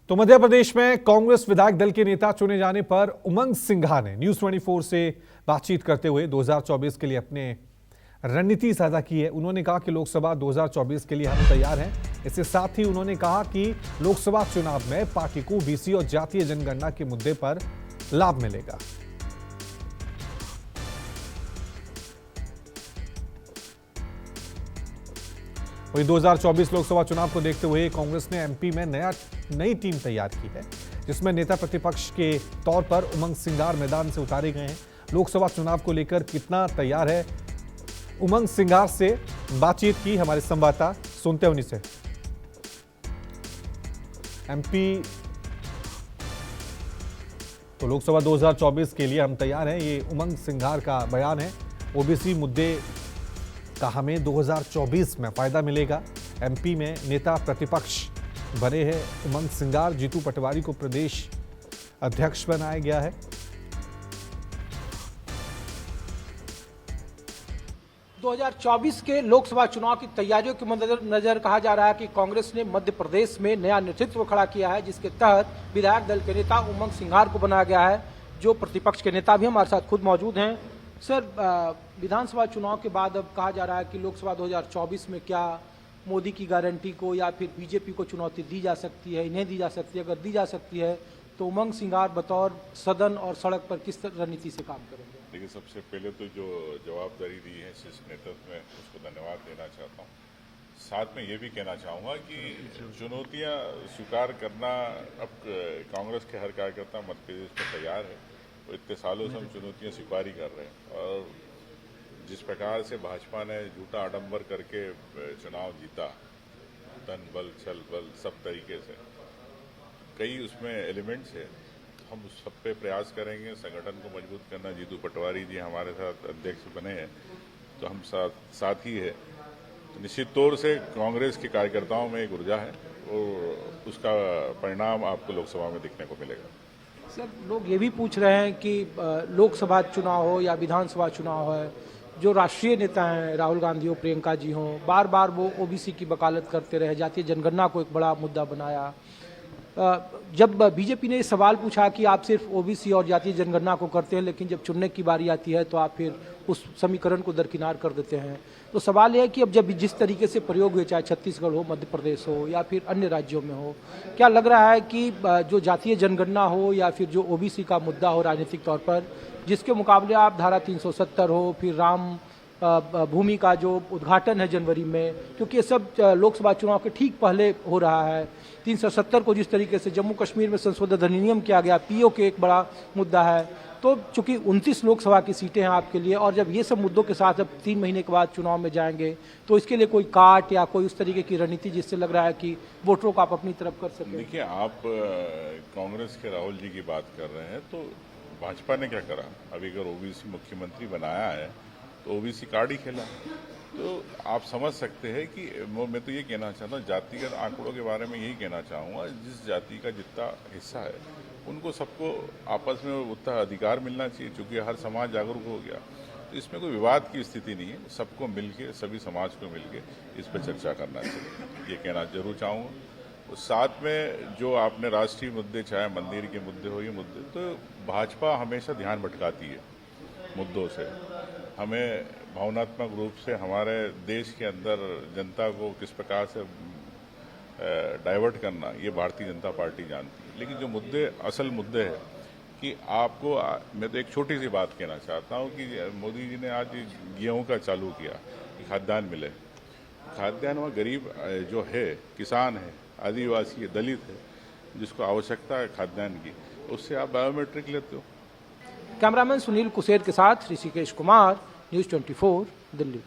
तो मध्य प्रदेश में कांग्रेस विधायक दल के नेता चुने जाने पर उमंग सिंघार ने न्यूज 24 से बातचीत करते हुए 2024 के लिए अपने रणनीति साझा की है। उन्होंने कहा कि लोकसभा 2024 के लिए हम तैयार हैं। इसके साथ ही उन्होंने कहा कि लोकसभा चुनाव में पार्टी को बीसी और जातीय जनगणना के मुद्दे पर लाभ मिलेगा। वहीं 2024 लोकसभा चुनाव को देखते हुए कांग्रेस ने एमपी में नई टीम तैयार की है, जिसमें नेता प्रतिपक्ष के तौर पर उमंग सिंघार मैदान से उतारे गए हैं। लोकसभा चुनाव को लेकर कितना तैयार है, उमंग सिंघार से बातचीत की हमारे संवाददाता, सुनते हैं उन्हीं से। एमपी तो लोकसभा 2024 के लिए हम तैयार हैं, ये उमंग सिंघार का बयान है। ओबीसी मुद्दे का हमें 2024 में फायदा मिलेगा। एमपी में नेता प्रतिपक्ष बने हैं उमंग सिंघार। जीतू पटवारी को प्रदेश अध्यक्ष बनाया गया है। दो 2024 के लोकसभा चुनाव की तैयारियों के मद्देनजर कहा जा रहा है कि कांग्रेस ने मध्य प्रदेश में नया नेतृत्व खड़ा किया है, जिसके तहत विधायक दल के नेता उमंग सिंघार को बनाया गया है, जो प्रतिपक्ष के नेता भी हमारे साथ खुद मौजूद हैं। सर, विधानसभा चुनाव के बाद अब कहा जा रहा है कि लोकसभा 2024 में क्या मोदी की गारंटी को या फिर बीजेपी को चुनौती दी जा सकती है, इन्हें दी जा सकती है? अगर दी जा सकती है तो उमंग सिंघार बतौर सदन और सड़क पर किस रणनीति से काम करेंगे? देखिए, सबसे पहले तो जो जवाबदारी दी है शीर्ष नेतृत्व में, उसको धन्यवाद देना चाहता हूँ। साथ में ये भी कहना चाहूँगा कि चुनौतियाँ स्वीकार करना अब कांग्रेस के हर कार्यकर्ता मध्य प्रदेश में तैयार है। तो इतने सालों से हम चुनौतियाँ स्वीकार ही कर रहे हैं, और जिस प्रकार से भाजपा ने झूठा आडंबर करके चुनाव जीता, धन बल छल बल सब तरीके से, कई उसमें एलिमेंट्स है। हम उस सब पे प्रयास करेंगे, संगठन को मजबूत करना। जीतू पटवारी जी हमारे साथ अध्यक्ष बने हैं, तो हम साथ ही है। तो निश्चित तौर से कांग्रेस के कार्यकर्ताओं में एक ऊर्जा है, और उसका परिणाम आपको लोकसभा में दिखने को मिलेगा। सर, लोग ये भी पूछ रहे हैं कि लोकसभा चुनाव हो या विधानसभा चुनाव है, जो राष्ट्रीय नेता हैं राहुल गांधी हो, प्रियंका जी हो, बार बार वो ओबीसी की वकालत करते रहे, जातीय जनगणना को एक बड़ा मुद्दा बनाया। जब बीजेपी ने सवाल पूछा कि आप सिर्फ ओबीसी और जातीय जनगणना को करते हैं, लेकिन जब चुनने की बारी आती है तो आप फिर उस समीकरण को दरकिनार कर देते हैं, तो सवाल यह है कि अब जब जिस तरीके से प्रयोग हुए, चाहे छत्तीसगढ़ हो, मध्य प्रदेश हो या फिर अन्य राज्यों में हो, क्या लग रहा है कि जो जातीय जनगणना हो या फिर जो ओबीसी का मुद्दा हो राजनीतिक तौर पर, जिसके मुकाबले आप धारा 370 हो, फिर राम भूमि का जो उद्घाटन है जनवरी में, क्योंकि ये सब लोकसभा चुनाव के ठीक पहले हो रहा है, 370 को जिस तरीके से जम्मू कश्मीर में संशोधित अधिनियम किया गया, पीओ के एक बड़ा मुद्दा है, तो चूंकि 29 लोकसभा की सीटें हैं आपके लिए, और जब ये सब मुद्दों के साथ अब 3 महीने के बाद चुनाव में जाएंगे, तो इसके लिए कोई काट या कोई उस तरीके की रणनीति जिससे लग रहा है कि वोटरों को आप अपनी तरफ कर सकें? देखिए, आप कांग्रेस के राहुल जी की बात कर रहे हैं, तो भाजपा ने क्या करा? अभी अगर ओबीसी मुख्यमंत्री बनाया है तो ओबीसी कार्ड ही खेला। तो आप समझ सकते हैं कि मैं तो ये कहना चाहता हूँ, जातिगत आंकड़ों के बारे में यही कहना चाहूँगा, जिस जाति का जितना हिस्सा है उनको सबको आपस में उतना अधिकार मिलना चाहिए। चूँकि हर समाज जागरूक हो गया, तो इसमें कोई विवाद की स्थिति नहीं है। सबको मिलके, सभी समाज को मिलके इस पर चर्चा करना चाहिए, ये कहना जरूर चाहूँगा। तो साथ में जो आपने राष्ट्रीय मुद्दे, चाहे मंदिर के मुद्दे हो, ये मुद्दे, तो भाजपा हमेशा ध्यान भटकाती है मुद्दों से। हमें भावनात्मक रूप से हमारे देश के अंदर जनता को किस प्रकार से डाइवर्ट करना, ये भारतीय जनता पार्टी जानती है। लेकिन जो मुद्दे, असल मुद्दे हैं कि आपको, मैं तो एक छोटी सी बात कहना चाहता हूँ कि मोदी जी ने आज गेहूं का चालू किया कि खाद्यान्न मिले। खाद्यान्न वहाँ गरीब जो है, किसान है, आदिवासी है, दलित है, जिसको आवश्यकता है खाद्यान्न की, उससे आप बायोमेट्रिक लेते हो। कैमरामैन सुनील कुसेर के साथ ऋषिकेश कुमार, न्यूज़ 24, दिल्ली।